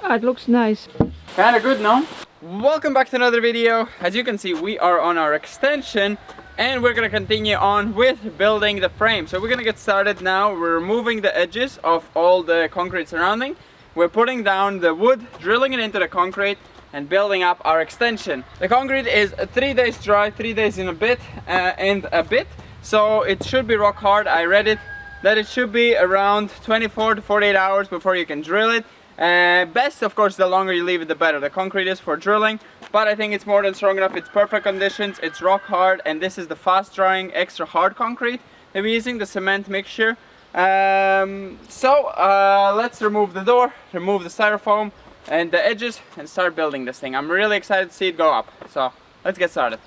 Yeah, it looks nice. Kind of good, no? Welcome back to another video. As you can see, we are on our extension and we're gonna continue on with building the frame. So we're gonna get started now. We're removing the edges of all the concrete surrounding. We're putting down the wood, drilling it into the concrete and building up our extension. The concrete is 3 days dry, 3 days and a bit. So it should be rock hard. I read it that it should be around 24 to 48 hours before you can drill it. Best, of course, the longer you leave it, the better. The concrete is for drilling, but I think it's more than strong enough. It's perfect conditions, it's rock hard, and this is the fast drying extra hard concrete that we're using, the cement mixture. Let's remove the door, remove the styrofoam and the edges and start building this thing. I'm really excited to see it go up, so let's get started.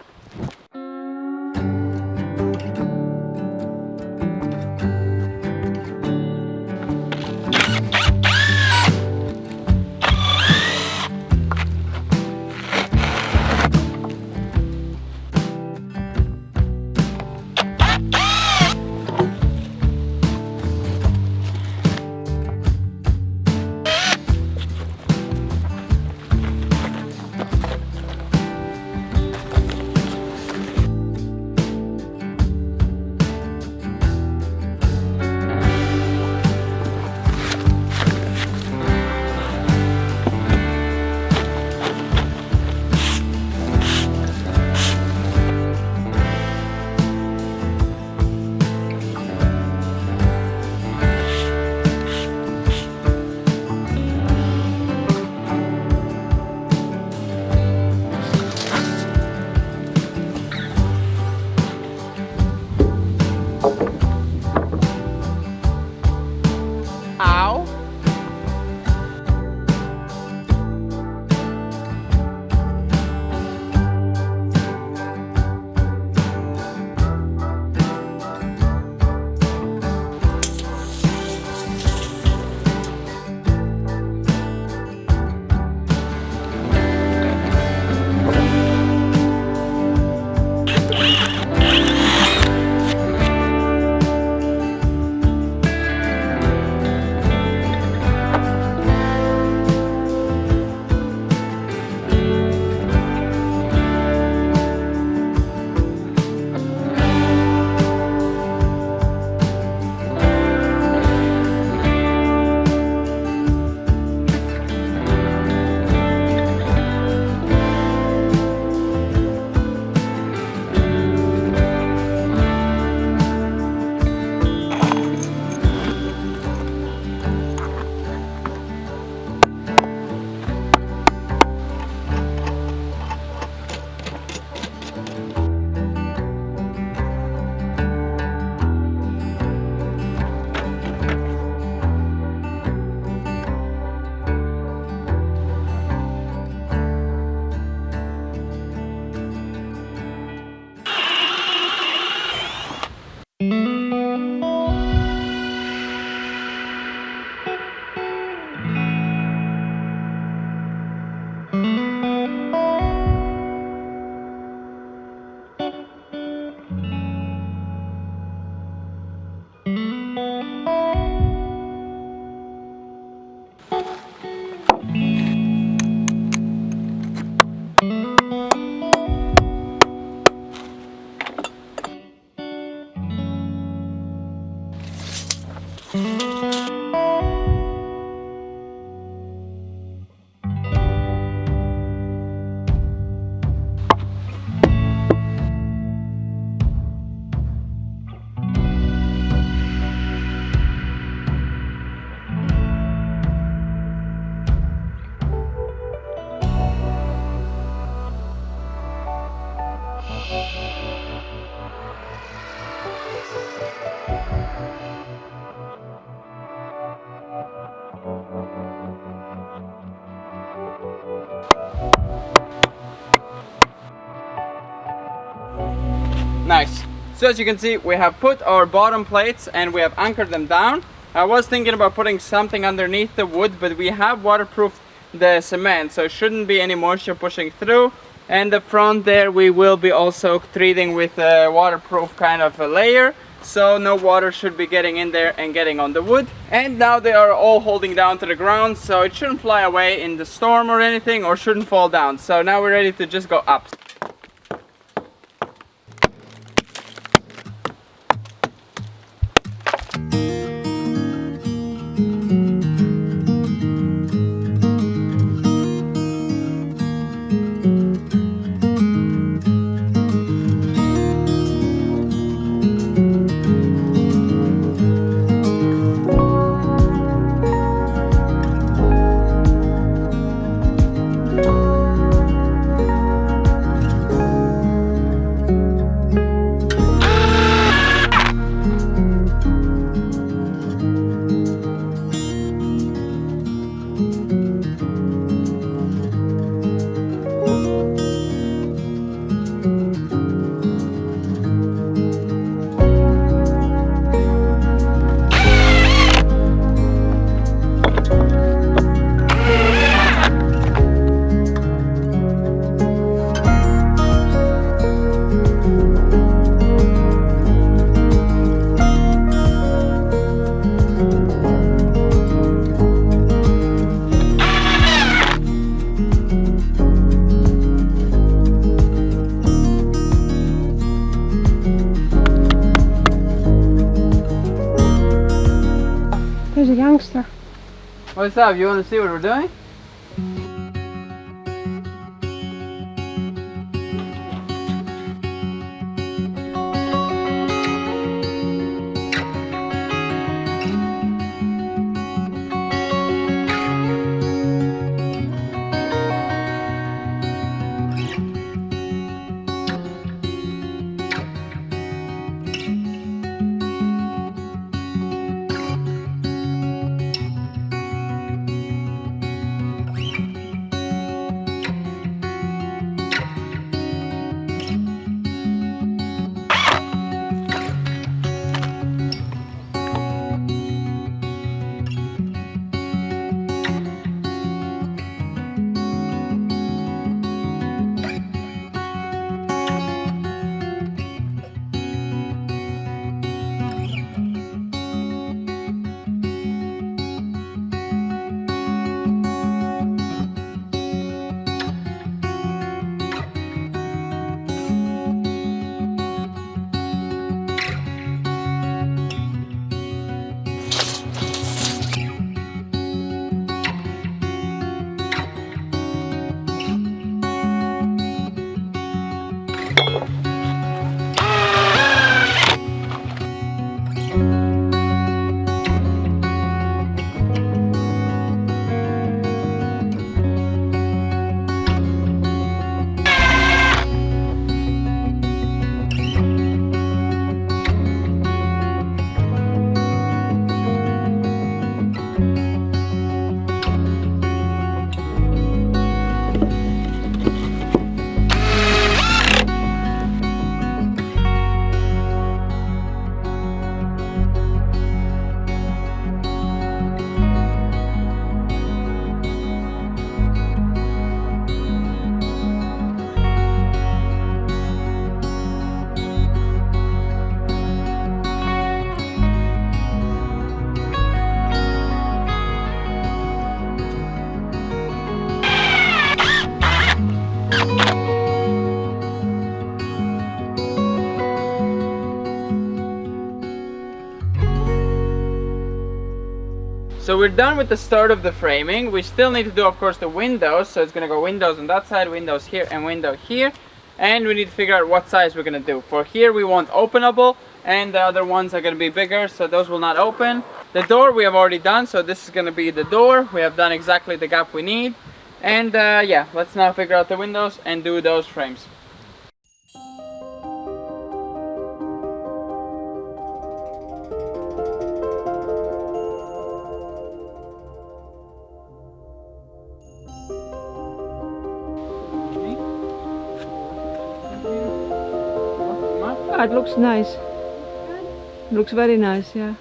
Nice. So as you can see, we have put our bottom plates and we have anchored them down. I was thinking about putting something underneath the wood, but we have waterproofed the cement, so shouldn't be any moisture pushing through. And the front there we will be also treating with a waterproof kind of a layer. so no water should be getting in there and getting on the wood. And now they are all holding down to the ground, so it shouldn't fly away in the storm or anything, or shouldn't fall down. So now we're ready to just go up. There's a youngster. What's up? You want to see what we're doing? So we're done with the start of the framing. We still need to do, of course, the windows. So it's gonna go windows on that side, windows here, and window here. And we need to figure out what size we're gonna do. For here we want openable, and the other ones are gonna be bigger, so those will not open. The door we have already done, so this is gonna be the door. We have done exactly the gap we need. And yeah, let's now figure out the windows and do those frames. It looks nice. Looks very nice, yeah.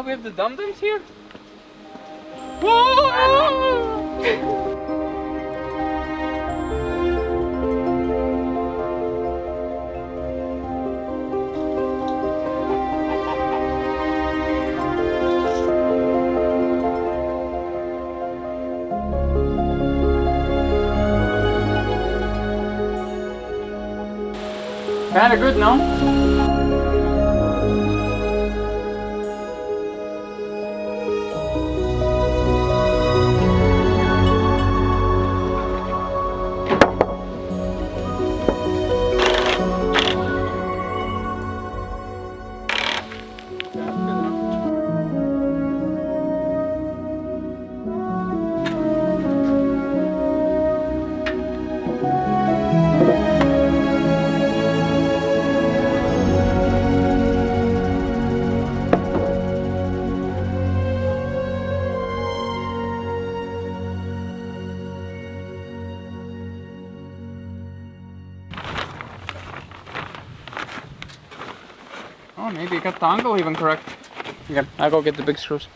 Oh, we have the dum-dums here? Whoa! Kinda good, no? Oh, maybe you got the angle even correct. Okay, I'll go get the big screws.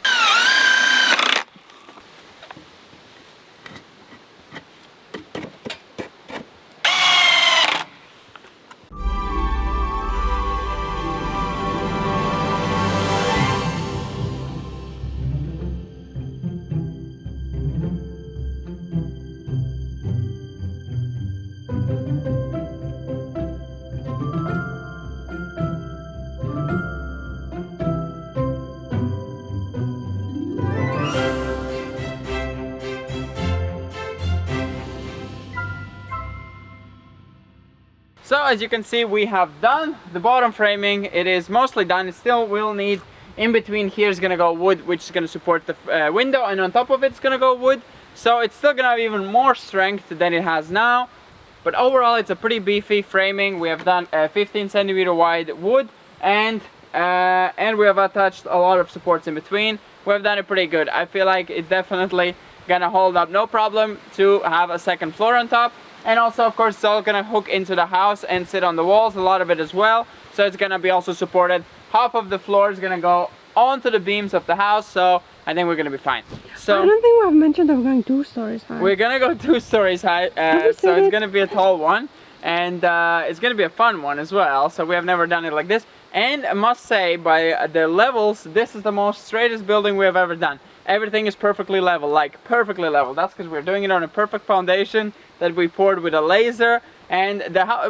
So as you can see, we have done the bottom framing. It is mostly done. It still will need, in between here is gonna go wood, which is gonna support the window, and on top of it's gonna go wood. So it's still gonna have even more strength than it has now. But overall, it's a pretty beefy framing. We have done 15 centimeter wide wood, and we have attached a lot of supports in between. We have done it pretty good. I feel like it's definitely gonna hold up no problem to have a second floor on top. And also, of course, it's all gonna hook into the house and sit on the walls, a lot of it as well. So it's gonna be also supported. Half of the floor is gonna go onto the beams of the house, so I think we're gonna be fine. So I don't think we have mentioned that we're going 2 stories high. we're gonna go 2 stories high, so it's gonna be a tall one, and it's gonna be a fun one as well. So we have never done it like this. And I must say, by the levels, this is the most straightest building we have ever done. Everything is perfectly level, like perfectly level. That's because we're doing it on a perfect foundation that we poured with a laser. And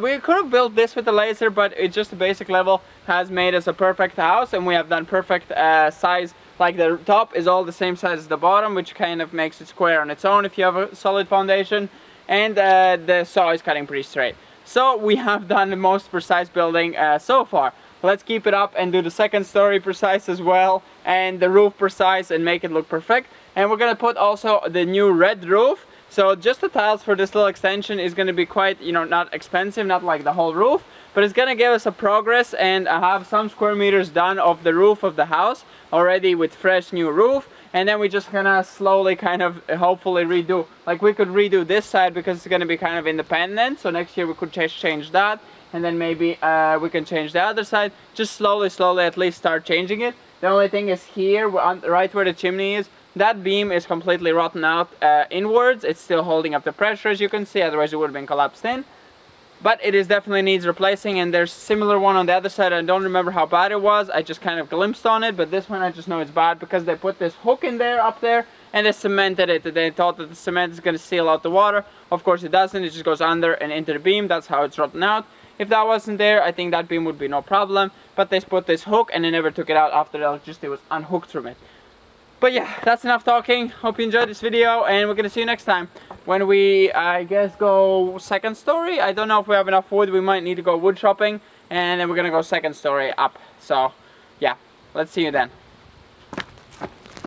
we could have built this with a laser, but it's just a basic level has made us a perfect house, and we have done perfect size. Like the top is all the same size as the bottom, which kind of makes it square on its own if you have a solid foundation. And the saw is cutting pretty straight. So we have done the most precise building so far. Let's keep it up and do the second story precise as well, and the roof precise, and make it look perfect. And we're gonna put also the new red roof. So just the tiles for this little extension is gonna be quite, you know, not expensive, not like the whole roof, but it's gonna give us a progress and have some square meters done of the roof of the house already with fresh new roof. And then we just gonna slowly kind of hopefully redo, like we could redo this side because it's gonna be kind of independent. So next year we could change that. And then maybe we can change the other side. Just slowly at least start changing it. The only thing is here, right where the chimney is, that beam is completely rotten out inwards. It's still holding up the pressure, as you can see, otherwise it would have been collapsed in. But it is definitely needs replacing, and there's similar one on the other side. I don't remember how bad it was. I just kind of glimpsed on it, but this one I just know it's bad because they put this hook in there, up there, and they cemented it. They thought that the cement is going to seal out the water. Of course it doesn't. It just goes under and into the beam. That's how it's rotten out. If that wasn't there, I think that beam would be no problem. But they put this hook and they never took it out after the electricity was unhooked from it. But yeah, that's enough talking. Hope you enjoyed this video, and we're gonna see you next time when we, I guess, go second story. I don't know if we have enough wood. We might need to go wood shopping, and then we're gonna go second story up. So yeah, let's see you then.